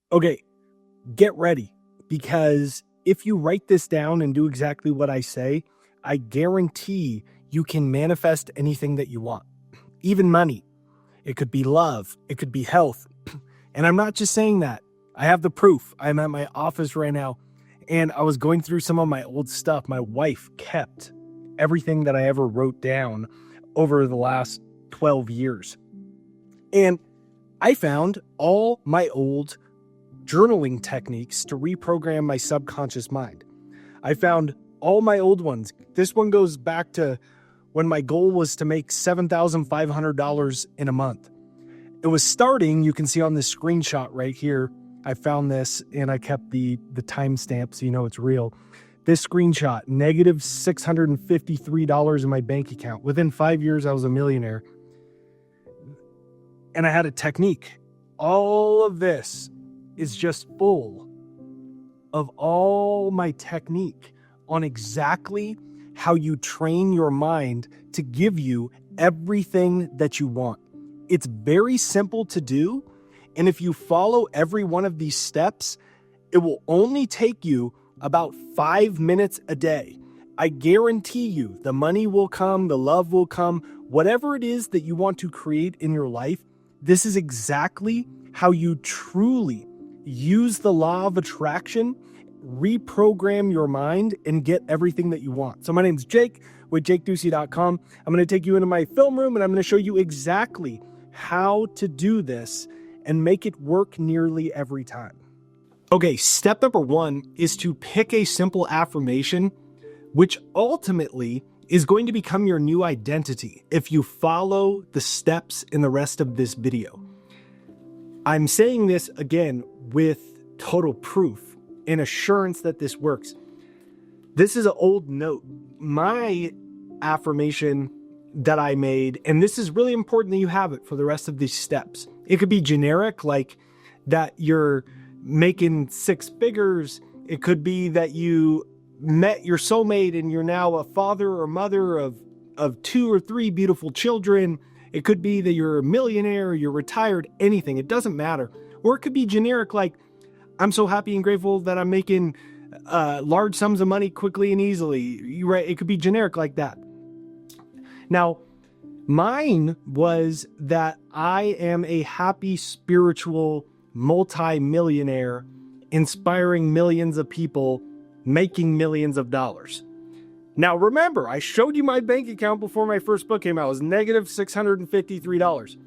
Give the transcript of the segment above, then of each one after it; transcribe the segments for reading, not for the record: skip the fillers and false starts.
Okay, get ready, because if you write this down and do exactly what I say, I guarantee you can manifest anything that you want, even money. It could be love. It could be health. And I'm not just saying that. I have the proof. I'm at my office right now, and I was going through some of my old stuff. My wife kept everything that I ever wrote down over the last 12 years. And I found all my old journaling techniques to reprogram my subconscious mind. I found all my old ones. This one goes back to when my goal was to make $7,500 in a month. It was starting, you can see on this screenshot right here. I found this and I kept the timestamp so you know it's real. This screenshot, negative $653 in my bank account. Within 5 years, I was a millionaire. And I had a technique. All of this is just full of all my technique on exactly how you train your mind to give you everything that you want. It's very simple to do. And if you follow every one of these steps, it will only take you about 5 minutes a day. I guarantee you the money will come, the love will come, whatever it is that you want to create in your life. This is exactly how you truly use the law of attraction, reprogram your mind, and get everything that you want. So my name is Jake with jakeducey.com. I'm going to take you into my film room and I'm going to show you exactly how to do this and make it work nearly every time. Okay, step number 1 is to pick a simple affirmation, which ultimately is going to become your new identity if you follow the steps in the rest of this video. I'm saying this again with total proof and assurance that this works. This is an old note. My affirmation that I made, and this is really important that you have it for the rest of these steps. It could be generic, like that you're making 6 figures. It could be that you met your soulmate and you're now a father or mother of 2 or 3 beautiful children. It could be that you're a millionaire, you're retired, anything. It doesn't matter. Or it could be generic, like, I'm so happy and grateful that I'm making large sums of money quickly and easily. It could be generic like that. Now, mine was that I am a happy, spiritual, multi-millionaire, inspiring millions of people, making millions of dollars. Now, remember, I showed you my bank account before my first book came out. It was negative $653.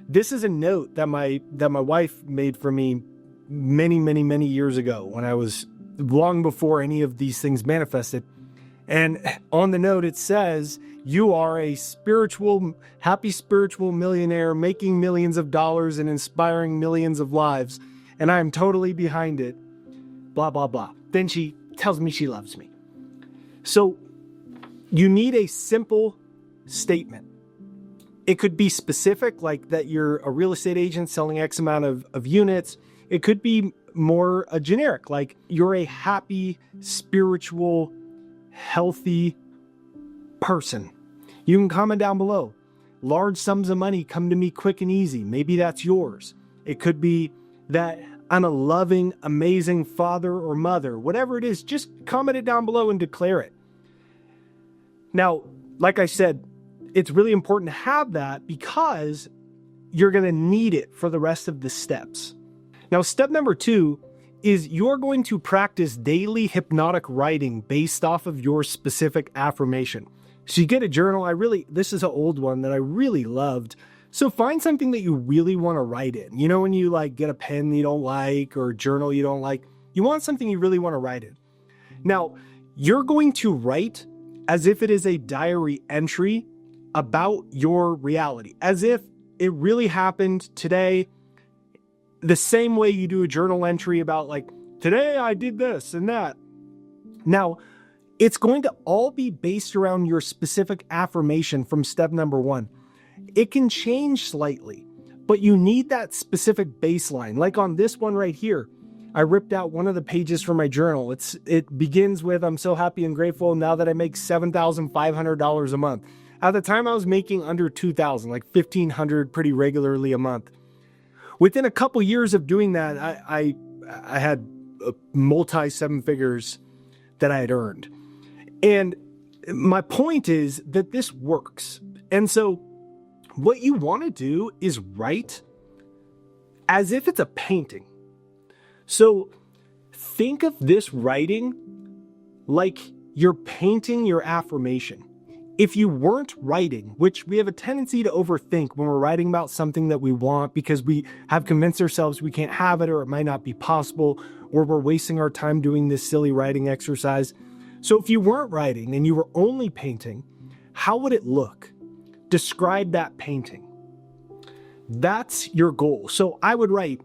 This is a note that my wife made for me many years ago, when I was long before any of these things manifested. And on the note, it says, you are a happy spiritual millionaire, making millions of dollars and inspiring millions of lives. And I am totally behind it. Blah, blah, blah. Then she tells me she loves me. So you need a simple statement. It could be specific, like that you're a real estate agent selling X amount of units. It could be more generic, like you're a happy, spiritual, healthy person. You can comment down below. Large sums of money come to me quick and easy. Maybe that's yours. It could be that I'm a loving, amazing father or mother. Whatever it is, just comment it down below and declare it. Now, like I said, it's really important to have that because you're going to need it for the rest of the steps. Now, step number 2 is you're going to practice daily hypnotic writing based off of your specific affirmation. So you get a journal. This is an old one that I really loved. So find something that you really want to write in. You know, when you like get a pen you don't like or a journal you don't like, you want something you really want to write in. Now, you're going to write as if it is a diary entry about your reality, as if it really happened today, the same way you do a journal entry about like, today I did this and that. Now, it's going to all be based around your specific affirmation from step number 1. It can change slightly, but you need that specific baseline. Like on this one right here, I ripped out one of the pages from my journal. It begins with, I'm so happy and grateful now that I make $7,500 a month. At the time I was making under $2,000, like $1,500 pretty regularly a month. Within a couple years of doing that, I I had multi seven figures that I had earned. And my point is that this works. And so what you want to do is write as if it's a painting. So think of this writing like you're painting your affirmation. If you weren't writing, which we have a tendency to overthink when we're writing about something that we want because we have convinced ourselves we can't have it, or it might not be possible, or we're wasting our time doing this silly writing exercise. So if you weren't writing and you were only painting, how would it look? Describe that painting. That's your goal. So I would write,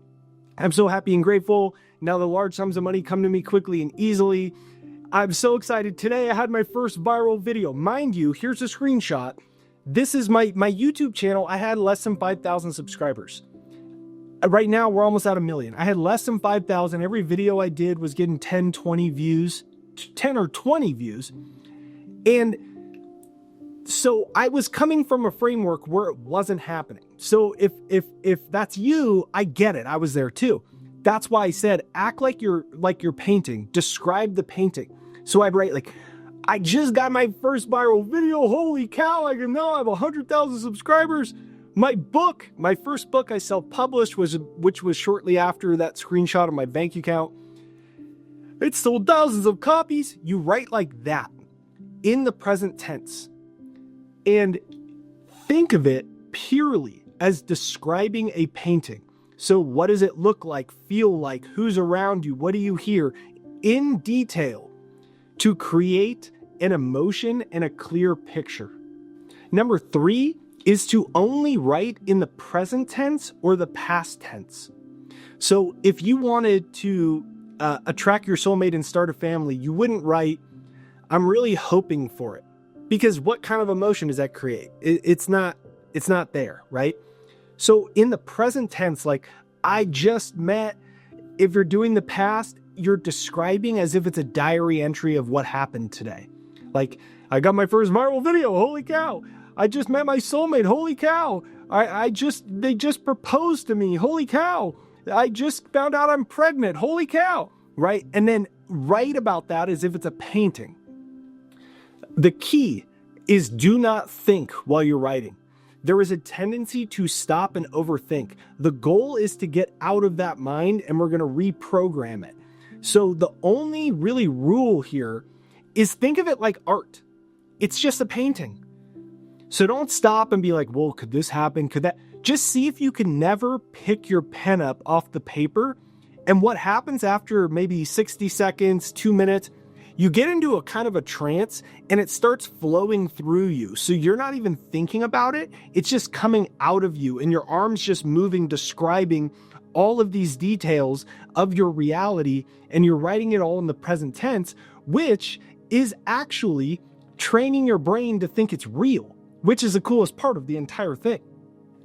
I'm so happy and grateful. Now the large sums of money come to me quickly and easily. I'm so excited. Today I had my first viral video. Mind you, here's a screenshot. This is my YouTube channel. I had less than 5,000 subscribers. Right now, we're almost at 1 million. I had less than 5,000. Every video I did was getting 10, 20 views, 10 or 20 views. And so I was coming from a framework where it wasn't happening. So if that's you, I get it. I was there too. That's why I said, act like you're painting. Describe the painting. So I'd write like, I just got my first viral video. Holy cow, I can now have 100,000 subscribers. My first book I self-published, which was shortly after that screenshot of my bank account. It sold thousands of copies. You write like that in the present tense. And think of it purely as describing a painting. So what does it look like, feel like, who's around you, what do you hear, in detail, to create an emotion and a clear picture. Number 3 is to only write in the present tense or the past tense. So if you wanted to attract your soulmate and start a family, you wouldn't write, I'm really hoping for it. Because what kind of emotion does that create? It's not there, right? So in the present tense, like I just met, if you're doing the past, you're describing as if it's a diary entry of what happened today. Like, I got my first viral video. Holy cow. I just met my soulmate. Holy cow. They just proposed to me. Holy cow. I just found out I'm pregnant. Holy cow. Right? And then write about that as if it's a painting. The key is do not think while you're writing. There is a tendency to stop and overthink. The goal is to get out of that mind, and we're going to reprogram it. So the only really rule here is think of it like art. It's just a painting. So don't stop and be like, well, could this happen? Could that? Just see if you can never pick your pen up off the paper. And what happens after maybe 60 seconds, 2 minutes, you get into a kind of a trance and it starts flowing through you. So you're not even thinking about it. It's just coming out of you and your arms just moving, describing all of these details of your reality. And you're writing it all in the present tense, which is actually training your brain to think it's real, which is the coolest part of the entire thing.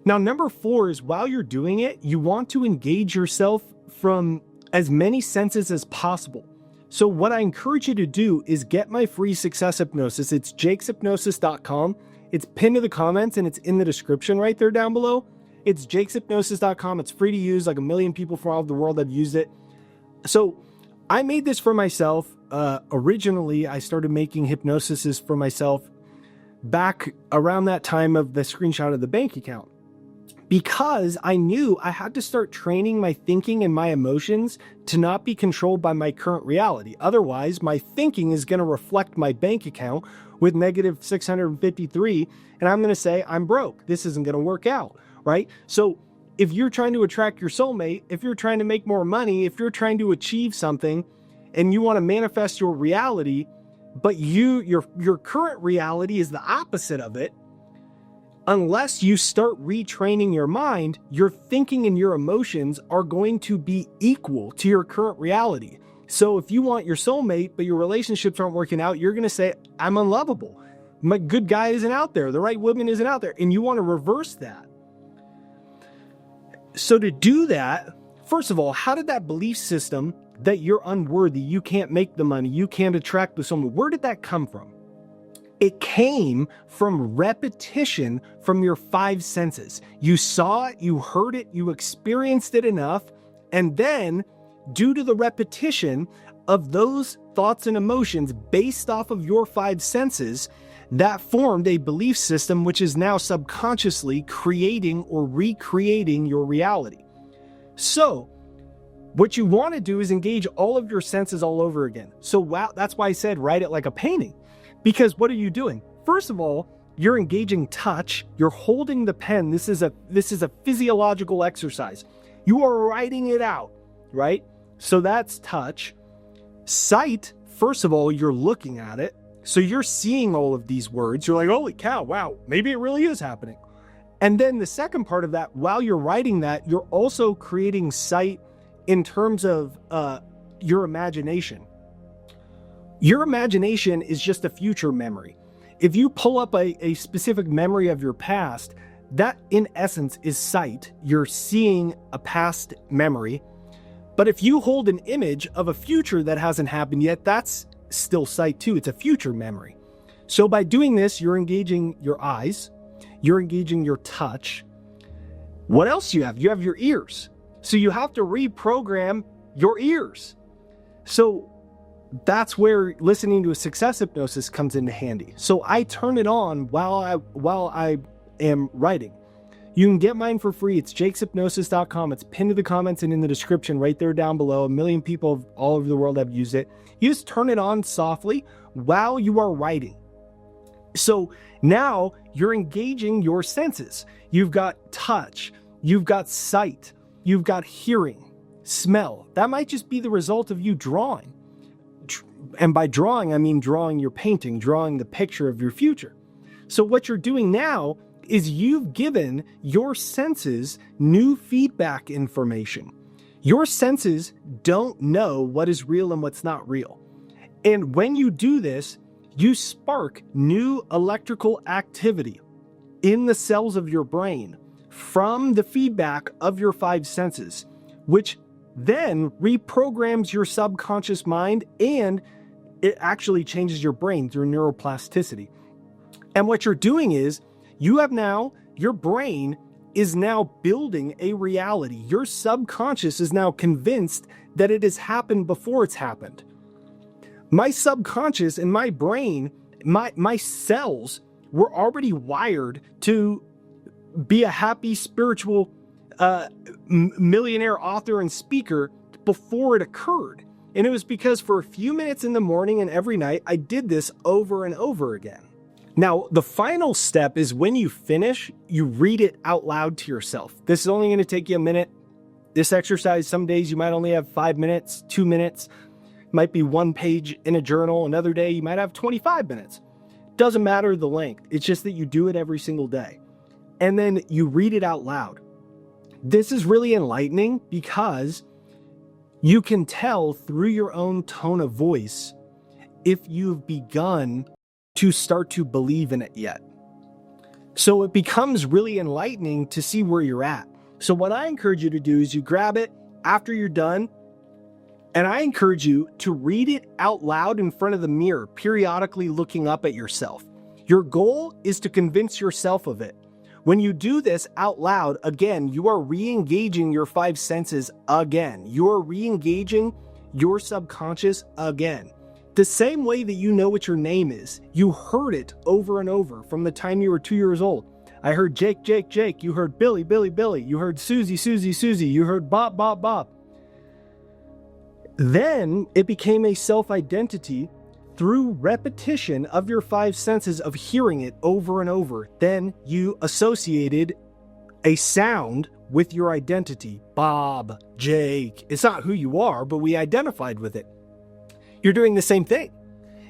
Now, number 4 is while you're doing it, you want to engage yourself from as many senses as possible. So what I encourage you to do is get my free success hypnosis. It's jakeshypnosis.com. It's pinned to the comments and it's in the description right there down below. It's jakeshypnosis.com. It's free to use. Like 1 million people from all over the world have used it. So I made this for myself. Originally, I started making hypnosises for myself back around that time of the screenshot of the bank account, because I knew I had to start training my thinking and my emotions to not be controlled by my current reality. Otherwise, my thinking is going to reflect my bank account with negative 653, and I'm going to say, I'm broke. This isn't going to work out, right? So if you're trying to attract your soulmate, if you're trying to make more money, if you're trying to achieve something and you want to manifest your reality, but your current reality is the opposite of it, unless you start retraining your mind, your thinking and your emotions are going to be equal to your current reality. So if you want your soulmate, but your relationships aren't working out, you're going to say, I'm unlovable. My good guy isn't out there. The right woman isn't out there. And you want to reverse that. So to do that, first of all, how did that belief system that you're unworthy, you can't make the money, you can't attract the soulmate, where did that come from? It came from repetition from your 5 senses. You saw it, you heard it, you experienced it enough, and then due to the repetition of those thoughts and emotions based off of your 5 senses that formed a belief system which is now subconsciously creating or recreating your reality. So what you want to do is engage all of your senses all over again. So wow, that's why I said write it like a painting. Because what are you doing? First of all, you're engaging touch. You're holding the pen. This is a physiological exercise. You are writing it out, right? So that's touch. Sight, first of all, you're looking at it. So you're seeing all of these words. You're like, holy cow, wow, maybe it really is happening. And then the second part of that, while you're writing that, you're also creating sight in terms of your imagination. Your imagination is just a future memory. If you pull up a specific memory of your past, that in essence is sight. You're seeing a past memory. But if you hold an image of a future that hasn't happened yet, that's still sight too. It's a future memory. So by doing this, you're engaging your eyes, you're engaging your touch. What else do you have? You have your ears. So you have to reprogram your ears. So that's where listening to a success hypnosis comes into handy. So I turn it on while I am writing. You can get mine for free. It's jakeshypnosis.com. It's pinned to the comments and in the description right there down below. 1 million people all over the world have used it. You just turn it on softly while you are writing. So now you're engaging your senses. You've got touch, you've got sight, you've got hearing, smell. That might just be the result of you drawing. And by drawing, I mean drawing your painting, drawing the picture of your future. So what you're doing now is you've given your senses new feedback information. Your senses don't know what is real and what's not real. And when you do this, you spark new electrical activity in the cells of your brain from the feedback of your 5 senses, which then reprograms your subconscious mind, and it actually changes your brain through neuroplasticity. And what you're doing is your brain is now building a reality. Your subconscious is now convinced that it has happened before it's happened. My subconscious and my brain, my cells were already wired to be a happy spiritual millionaire author and speaker before it occurred. And it was because for a few minutes in the morning and every night, I did this over and over again. Now, the final step is when you finish, you read it out loud to yourself. This is only going to take you a minute. This exercise, some days you might only have 5 minutes, 2 minutes. It might be 1 page in a journal. Another day you might have 25 minutes. Doesn't matter the length. It's just that you do it every single day. And then you read it out loud. This is really enlightening because you can tell through your own tone of voice if you've begun to start to believe in it yet. So it becomes really enlightening to see where you're at. So what I encourage you to do is you grab it after you're done, and I encourage you to read it out loud in front of the mirror, periodically looking up at yourself. Your goal is to convince yourself of it. When you do this out loud, again, you are re-engaging your 5 senses again. You are re-engaging your subconscious again. The same way that you know what your name is. You heard it over and over from the time you were 2 years old. I heard Jake, Jake, Jake. You heard Billy, Billy, Billy. You heard Susie, Susie, Susie. You heard Bob, Bob, Bob. Then it became a self-identity through repetition of your 5 senses of hearing it over and over. Then you associated a sound with your identity. Bob, Jake. It's not who you are, but we identified with it. You're doing the same thing.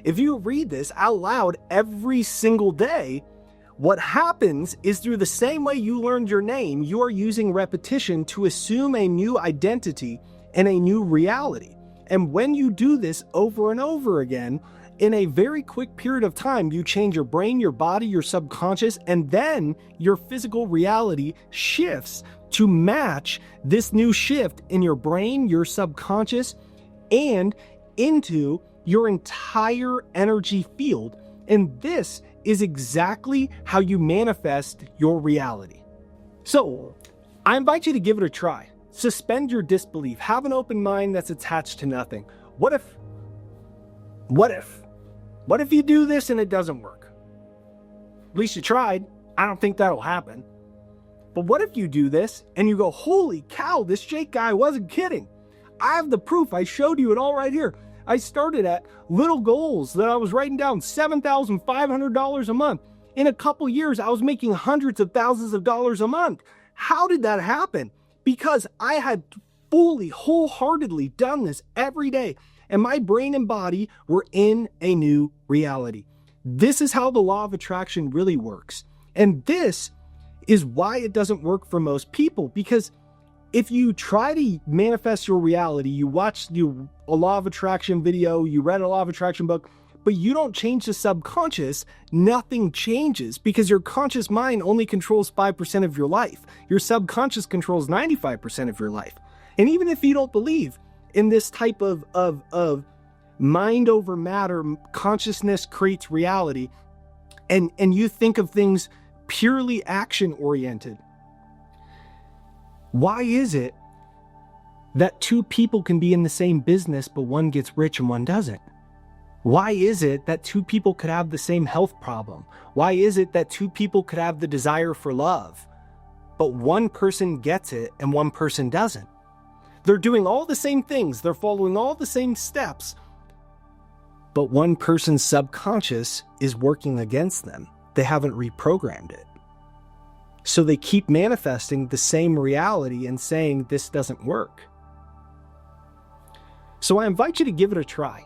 If you read this out loud every single day, what happens is through the same way you learned your name, you are using repetition to assume a new identity and a new reality. And when you do this over and over again, in a very quick period of time, you change your brain, your body, your subconscious, and then your physical reality shifts to match this new shift in your brain, your subconscious, and into your entire energy field. And this is exactly how you manifest your reality. So I invite you to give it a try. suspend your disbelief. Have an open mind that's attached to nothing. What if you do this and it doesn't work? At least you tried. I don't think that'll happen. But what if you do this and you go, holy cow, this Jake guy wasn't kidding. I have the proof. I showed you it all right here. I started at little goals that I was writing down, $7,500 a month. In a couple years, I was making hundreds of thousands of dollars a month. How did that happen? Because I had fully, wholeheartedly done this every day, and my brain and body were in a new reality. This is how the law of attraction really works. And this is why it doesn't work for most people, because if you try to manifest your reality, you watch a law of attraction video, you read a law of attraction book, but you don't change the subconscious, nothing changes, because your conscious mind only controls 5% of your life. Your subconscious controls 95% of your life. And even if you don't believe in this type of mind over matter, consciousness creates reality, and you think of things purely action oriented, why is it that two people can be in the same business, but one gets rich and one doesn't? Why is it that two people could have the same health problem? Why is it that two people could have the desire for love, but one person gets it and one person doesn't? They're doing all the same things. They're following all the same steps, but one person's subconscious is working against them. They haven't reprogrammed it. So they keep manifesting the same reality and saying this doesn't work. So I invite you to give it a try.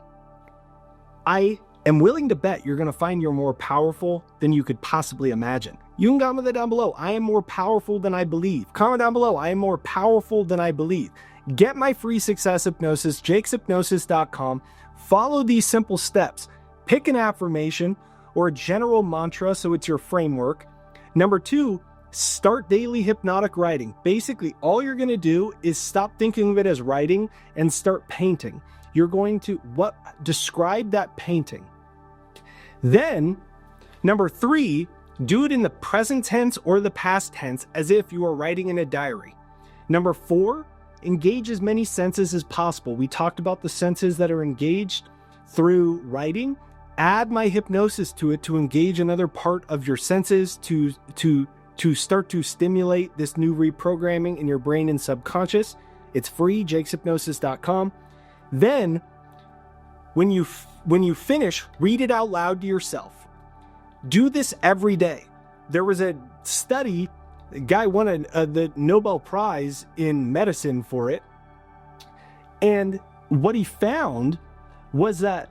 I am willing to bet you're going to find you're more powerful than you could possibly imagine. You can comment that down below. I am more powerful than I believe. Comment down below. I am more powerful than I believe. Get my free success hypnosis, jakeshypnosis.com. Follow these simple steps. Pick an affirmation or a general mantra so it's your framework. Number 2, start daily hypnotic writing. Basically, all you're going to do is stop thinking of it as writing and start painting. You're going to describe that painting. Then, number 3, do it in the present tense or the past tense as if you are writing in a diary. Number 4, engage as many senses as possible. We talked about the senses that are engaged through writing. Add my hypnosis to it to engage another part of your senses to start to stimulate this new reprogramming in your brain and subconscious. It's free, jakeshypnosis.com. Then, when you finish, read it out loud to yourself. Do this every day. There was a study, a guy won the Nobel Prize in medicine for it. And what he found was that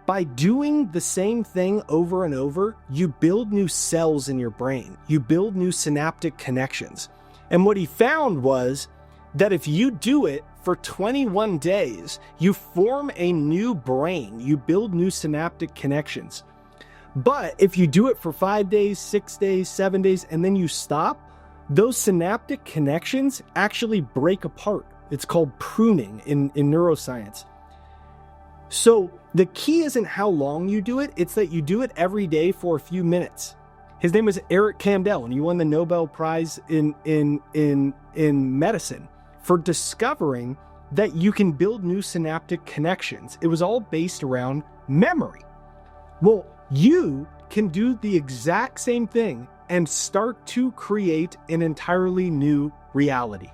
by doing the same thing over and over, you build new cells in your brain. You build new synaptic connections. And what he found was that if you do it for 21 days, you form a new brain. You build new synaptic connections. But if you do it for 5 days, 6 days, 7 days, and then you stop, those synaptic connections actually break apart. It's called pruning in neuroscience. So the key isn't how long you do it, it's that you do it every day for a few minutes. His name was Eric Kandel, and he won the Nobel Prize in medicine for discovering that you can build new synaptic connections. It was all based around memory. Well, you can do the exact same thing and start to create an entirely new reality.